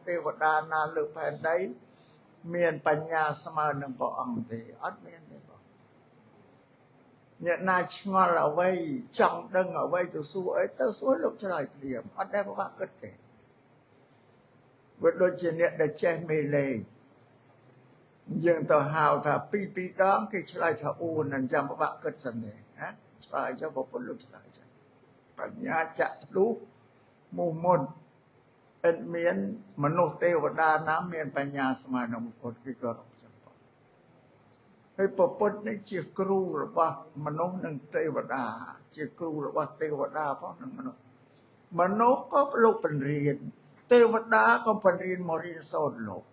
ទេវតាណាលើផែនដីមានបញ្ញាស្មើនឹងព្រះអង្គទេអត់មានទេបងអ្នកណាឆ្ងល់អ្វីចង់ដឹងអ្វីទៅសួរអីទៅសួរលោកឆ្លើយព្រាមអត់ដែលពិបាកគិតទេវាដូចជាអ្នកដែលចេះមេលេងយើងទៅហៅថាពីរដងគេឆ្លើយថាអូនអញ្ចឹងពិបាកគិតសិនទេណាឆ្លើយចុះប្រពន្ធលោកឆ្លើយចឹងបញ្ញាចាក់ធ្លុះមុនឥតមានមនុស្សទេវតាណាមានបញ្ញាស្មើនឹងពុទ្ធគឺក៏រកចឹងបងហើយពុទ្ធនេះជាគ្រូរបស់មនុស្សនិងទេវតាជាគ្រូរបស់ទេវតាផងនិងមនុស្សក៏លោកបង្រៀនទេវតាក៏បង្រៀនមករៀនសូត្រលោក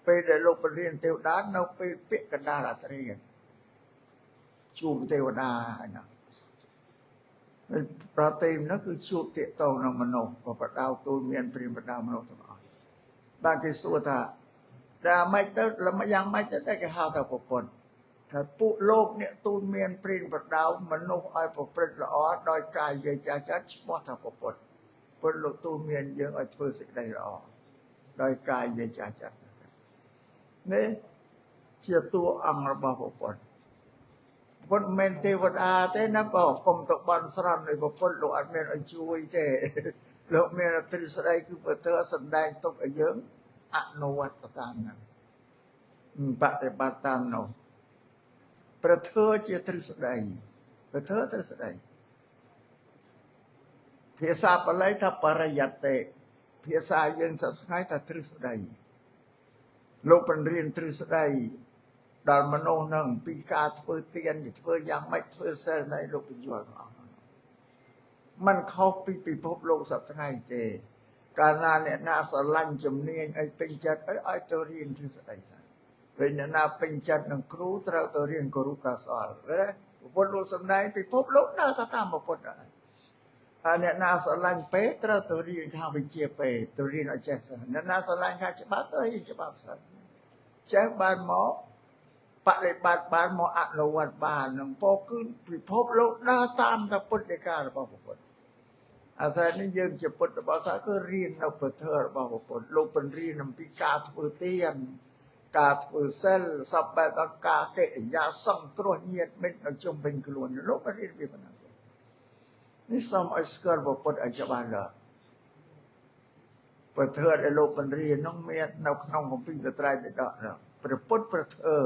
ពេលដែលលោកបង្រៀនទេវតានៅពេលពាក្យកណ្ដាលអត្រាជួបទេវតាហើយណាប្រតិមនោះគឺជួបទាក់ទងនឹងមនុស្សក៏បដៅទូលមានព្រាមបដៅមនុស្សទាំងអស់បានគេសួរថាតែមិនទៅយ៉ាងម៉េចទៅគេហៅថាប្រពន្ធថាពួកលោកអ្នកទូលមានព្រាមបដៅមនុស្សឲ្យប្រព្រឹត្តល្អដោយកាយវាចាចិត្តឈ្មោះថាប្រពន្ធពលលោកទូលមានយើងឲ្យធ្វើសេចក្តីល្អដោយកាយវាចាចិត្តនេះជាតួអង្គរបស់ប្រពន្ធពុទ្ធមិនទេវតាទេណាបងកុំទៅបន់ស្រន់ដោយប្រពន្ធលោកអត់មានឲ្យជួយទេលោកមានទ្រឹស្ដីគឺបើធ្វើសម្ដែងទុកឲ្យយើងអនុវត្តតាមហ្នឹងបដិបត្តិតាមនោះប្រធ្វើជាទ្រឹស្ដីប្រធ្វើទ្រឹស្ដីភាសាបាលីថាបរិយត្តិភាសាយើងសព្វថ្ងៃថាទ្រឹស្ដីលោកបង្រៀនទ្រឹស្ដីដល់មនុស្សនឹងពីការធ្វើទានធ្វើយ៉ាងម៉េចធ្វើសិលនៃលោកបញ្យល់ទាំងអស់มันខុសពីពិភពលោកសប្តាហ៍ទេកាលណាអ្នកណាស្រឡាញ់ជំនាញឲ្យពេញចិត្តឲ្យទៅរៀនទ្រឹស្ដីសាពេលអ្នកណាពេញចិត្តនឹងគ្រូត្រូវទៅរៀនគរុកាសលណាពុទ្ធលោកសម្ដែងពិភពលោកដើរតាមពុទ្ធហើយហើយអ្នកណាស្រឡាញ់ពេទ្យត្រូវទៅរៀនខាងវិជ្ជាពេទ្យទៅរៀនឲ្យចេះសិនអ្នកណាស្រឡាញ់ខាងច្បាប់ទៅរៀនច្បាប់សិនចេះបានមកបដិបត្តិបានមកអនុវត្តបាននឹងពោគឺពិភពលោកដើរតាមតែពុទ្ធដីការបស់ពុទ្ធអាស្រ័យនេះយើងជាពុទ្ធរបស់សាគឺរៀននៅប្រធ្វើរបស់ពុទ្ធលោកបញ្រៀនអំពីការធ្វើទានការធ្វើសិលសពបែបការកិរិយាសង្គ្រោះញាតិមិត្តនៅជុំវិញខ្លួនលោកបញ្រៀនពីប៉ុណ្ណឹងនេះសូមឲ្យស្គាល់ពុទ្ធឲ្យច្បាស់លាស់ប្រធ្វើដែលលោកបញ្រៀននោះមាននៅក្នុងគម្ពីរត្រៃបិដកនោះព្រះពុទ្ធប្រធ្វើ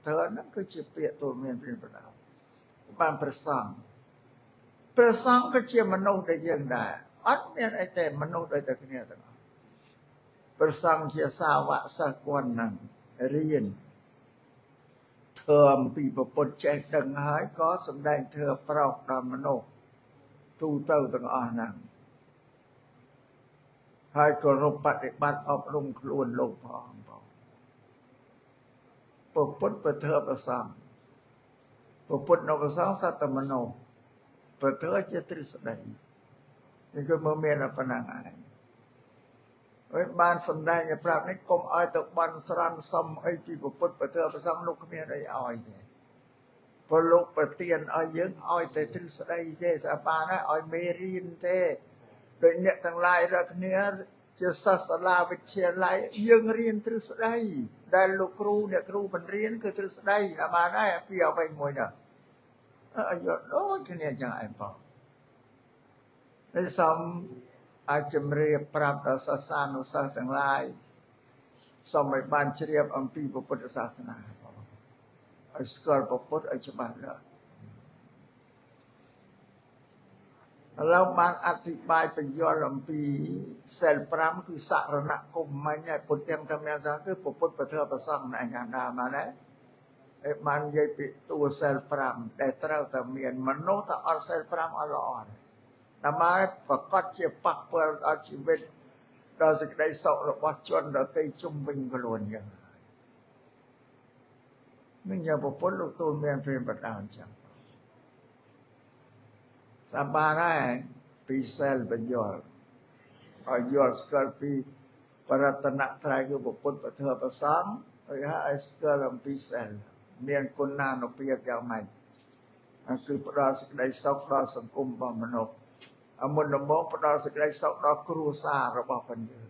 ហ្នឹងគឺជាពាក្យទូលមានព្រានបដៅបានព្រះសង្ឃក៏ជាមនុស្សដូចយើងដែរអត់មានអីទេមនុស្សដូចតែគ្នាទាំងអស់ព្រះសង្ឃជាសាវកសិស្សគាត់ហ្នឹងរៀនធ្វើអំពីពុទ្ធចេះដឹងហើយក៏សម្ដែងធ្វើប្រោសដល់មនុស្សទូទៅទាំងអស់ហ្នឹងហើយគោរពបដិបត្តិអប់រំខ្លួនលោកផងពុទ្ធប្រធ្វើប្រសង្ឃពុទ្ធនៅប្រសង្ឃសត្វមនោប្រធ្វើជាទ្រឹស្ដីនេះគឺមើលមានប៉ុណ្ណឹងឯងហើយបានសម្ដែងឲ្យប្រាប់នេះកុំឲ្យទៅបន់ស្រន់សុំអីពីពុទ្ធប្រធ្វើប្រសង្ឃលោកគ្មានអីឲ្យទេព្រោះលោកប្រទានឲ្យយើងឲ្យតែទ្រឹស្ដីទេស្អាបានឲ្យមេរៀនទេដូចអ្នកទាំងឡាយរាល់គ្នាជាសិស្សសាលាវិទ្យាល័យយើងរៀនទ្រឹស្ដីដែលលោកគ្រូអ្នកគ្រូបង្រៀនគឺទ្រឹស្ដីអាបានហើយពីអ្វីមួយនោះឲ្យយល់ដូចគ្នាចឹងឯងបងនេះសូមអាចជំរាបប្រាប់ដល់សាសានុសិស្សទាំងឡាយសូមឲ្យបានជ្រាបអំពីពុទ្ធសាសនាបងឲ្យស្គាល់ពុទ្ធឲ្យច្បាស់លាស់ឥឡូវបានអធិប្បាយបញ្យល់អំពីសិល5គឺសរណគមមិញហើយពុទ្ធទាំងតាមយ៉ាងសាគឺពុទ្ធប្រធ្វើប្រសង្ឃណែខាងដើមបានហើយបាននិយាយពីតួសិល5ដែលត្រូវតែមានមនុស្សតែអត់សិល5អត់ល្អដើម្បីប្រកាសជាប៉ះពាល់ដល់ជីវិតដល់សេចក្តីសុខរបស់ជនដទៃជុំវិញខ្លួនយើងនឹងយ៉ាងពុទ្ធលោកទូលមានព្រានបដៅអញ្ចឹងសម្បានហើយពីសិលបញ្យល់ឲ្យយល់ស្គាល់ពីបរតនត្រ័យគឺពុទ្ធប្រធ្វើប្រសង្ឃហើយឲ្យស្គាល់អំពីសិលមានគុណានុភាពយ៉ាងម៉េចគឺផ្ដល់សេចក្តីសុខដល់សង្គមរបស់មនុស្សមុនដំបូងផ្ដល់សេចក្តីសុខដល់គ្រួសាររបស់យើង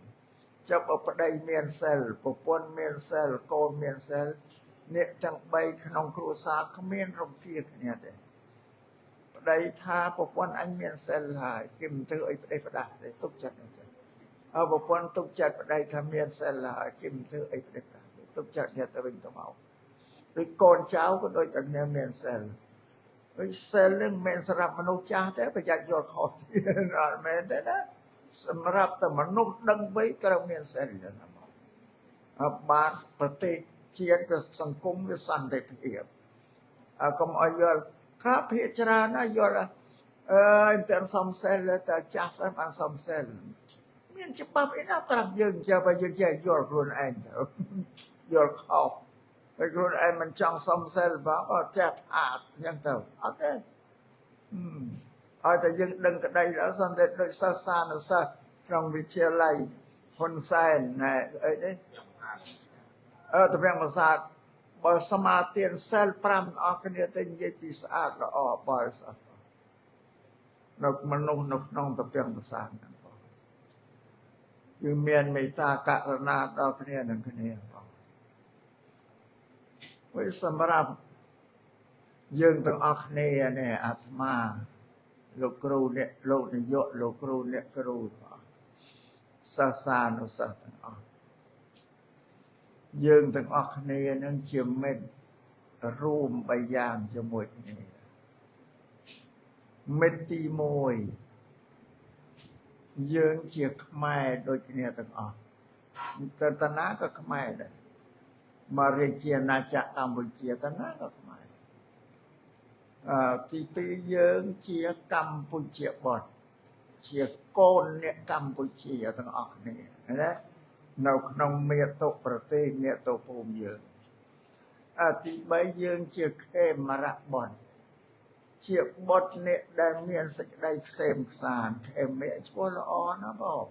ចាប់អបដៃមានសិលប្រពន្ធមានសិលកូនមានសិលអ្នកទាំង3ក្នុងគ្រួសារគ្មានរំភាគ្នាទេប្តីថាប្រពន្ធអញមានសិលហើយគេមិនធ្វើអីប្តីផ្ដាស់ទេទុកចិត្តអញ្ចឹងប្រពន្ធទុកចិត្តប្តីថាមានសិលហើយគេមិនធ្វើអីប្តីផ្ដាស់ទេទុកចិត្តអ្នកទៅវិញទៅមកដូចកូនចៅក៏ដូចតែគ្នាមានសិលដូចសិលនឹងមិនសម្រាប់មនុស្សចាស់ទេប្រយ័ត្នយល់ខុសទៀតអត់មែនទេណាសម្រាប់តែមនុស្សដឹងវ័យត្រូវមានសិលណាមកបានប្រទេសជាតិក៏សង្គមវាសន្តិភាពកុំឲ្យយល់ថាភាគច្រើនណាយល់តែសំសិលតែចាស់ស្អីបានសំសិលមានច្បាប់អីណាប្រាប់យើងចាំបើយើងចេះយល់ខ្លួនឯងទៅយល់ខុសហើយខ្លួនឯងមិនចង់សំសិលបងក៏ចេះថាអញ្ចឹងទៅអត់ទេឲ្យតែយើងដឹងក្តីដល់សន្តិដូចសិស្សសានុសិស្សក្នុងវិទ្យាល័យហ៊ុនសែនណែអីទេតពាំងប្រាសាទបើសមាទានសិល5អស់គ្នាទៅនិយាយពីស្អាតល្អបរិសុទ្ធនៅមនុស្សនៅក្នុងតពាំងប្រាសាទហ្នឹងបងគឺមានមេត្តាករុណាដល់គ្នានឹងគ្នាបងវាសម្រាប់យើងទាំងអស់គ្នានេះអាត្មាលោកគ្រូអ្នកលោកនាយកលោកគ្រូអ្នកគ្រូសាសានុសិស្សទាំងអស់យើងទាំងអស់គ្នានឹងជាមិត្តរួម3យ៉ាងជាមួយគ្នាមិត្តទី1យើងជាខ្មែរដូចគ្នាទាំងអស់តណាក៏ខ្មែរដែរមករាជាណាចក្រកម្ពុជាតណាក៏ខ្មែរទី2យើងជាកម្ពុជាបតជាកូនអ្នកកម្ពុជាទាំងអស់គ្នាណានៅក្នុងមាតុប្រទេសមាតុភូមិយើងទី3យើងជាខេមរៈបុត្រជាបុត្រអ្នកដែលមានសេចក្តីក្សេមក្សាន្តខេមៈឈ្មោះល្អណាស់បង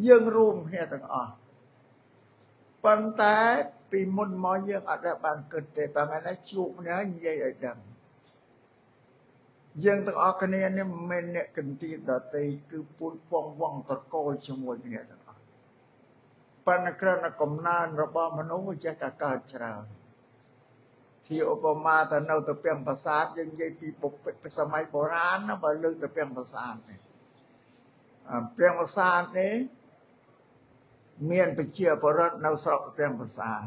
យើងរួមគ្នាទាំងអស់ប៉ុន្តែពីមុនមកយើងអត់ដែលបានគិតទេបើថ្ងៃនេះជួបគ្នានិយាយឲ្យដឹងយើងទាំងអស់គ្នានេះមិនមែនអ្នកកន្ទីដតីគឺពូជពងវងតកូលជាមួយគ្នាទាំងអស់ប៉ុន្តែក្រណកំណើនរបស់មនុស្សវាចេះតែកើតច្រើនជាឧបមាទៅនៅទៅពាំងប្រាសាទយើងនិយាយពីសម័យបុរាណណាបើលើកទៅពាំងប្រាសាទនេះពាំងប្រាសាទនេះមានប្រជាពលរដ្ឋនៅស្រុកពាំងប្រាសាទ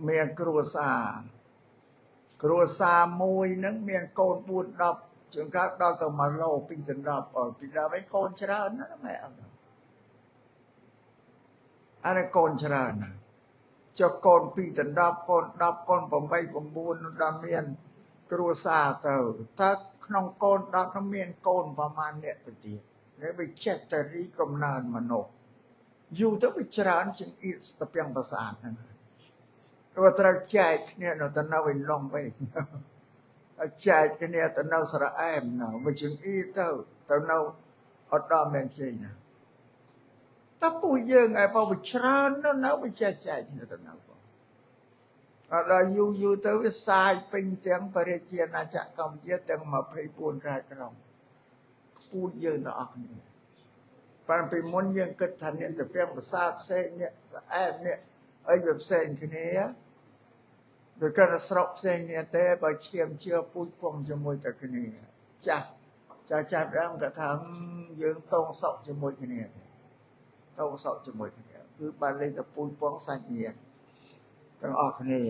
មានគ្រួសារមួយហ្នឹងមានកូន4 10ជាងកើតដល់ទៅ1 ឡូ2 10ពីដើមឯងកូនច្រើនណាស់ម៉ែអត់អានេះកូនច្រើនណាស់ចុះកូន2 10កូន10កូន8 9ដល់មានគ្រួសារទៅតើក្នុងកូន10នោះមានកូនប្រមាណអ្នកទៅទៀតនេះវាចេះតែរីកំណើនមនុស្សយូរទៅវាច្រើនជាងអ៊ីស្ទពាំងប្រាសាទហ្នឹងវាត្រូវចែកគ្នានៅទៅនៅវិញឡងវិញចែកគ្នាទៅនៅស្រែអែមនៅវាជាងអ៊ីទៅនៅអត់ដល់មែនជ័យណាតែពួកយើងឯបើវាច្រើននៅវាចែកគ្នាទៅនៅអត់ដល់យូរទៅវាសាយពេញទាំងប្រជាណាចក្រកម្ពុជាទាំង24ខេត្តក្រុងពួកយើងទាំងអស់គ្នាប៉ុន្តែពីមុនយើងគិតថាអ្នកទៅពាំងប្រាសាទផ្សេងអ្នកស្អែកអ្នកអីវាផ្សេងគ្នាដូចកណ្ដាស្រុកផ្សេងគ្នាទេបើឈាមជឿពូជពងជាមួយតែគ្នាចាស់ដើមក៏ថាយើងតងសក់ជាមួយគ្នាតងសក់ជាមួយគ្នាគឺបានលេខតែពូជពងសាច់ញាតិទាំងអស់គ្នា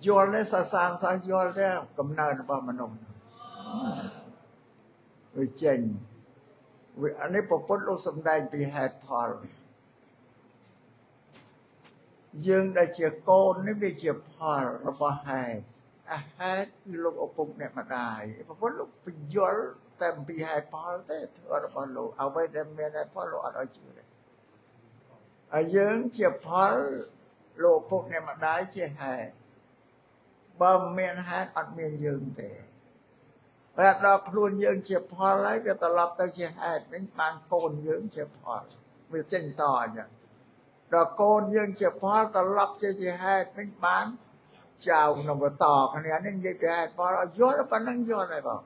យល់ទេសាសានសាយល់ទេកំណើនរបស់មនុស្សវាចេញអានេះប្រពន្ធលោកសំដែងពីហេតុផលយើងដែលជាកូននេះវាជាផលរបស់ហេតុអាហេតុគឺលោកឪពុកអ្នកម្ដាយប្រពន្ធលោកបញ្យល់តែពីហេតុផលទេធ្វើរបស់លោកអ្វីដែលមានហេតុផលលោកអត់ឲ្យជឿទេហើយយើងជាផលលោកឪពុកអ្នកម្ដាយជាហេតុបើមិនមានហេតុអត់មានយើងទេតែដល់ខ្លួនយើងជាផលហើយវាត្រឡប់ទៅជាហេតុវិញបានកូនយើងជាផលវាចេញតអញ្ចឹងដល់កូនយើងជាផលត្រឡប់ជាហេតុវិញបានចៅក្នុងបន្តគ្នានេះនិយាយពីហេតុផលឲ្យយល់ប៉ុណ្ណឹងយល់ហើយបង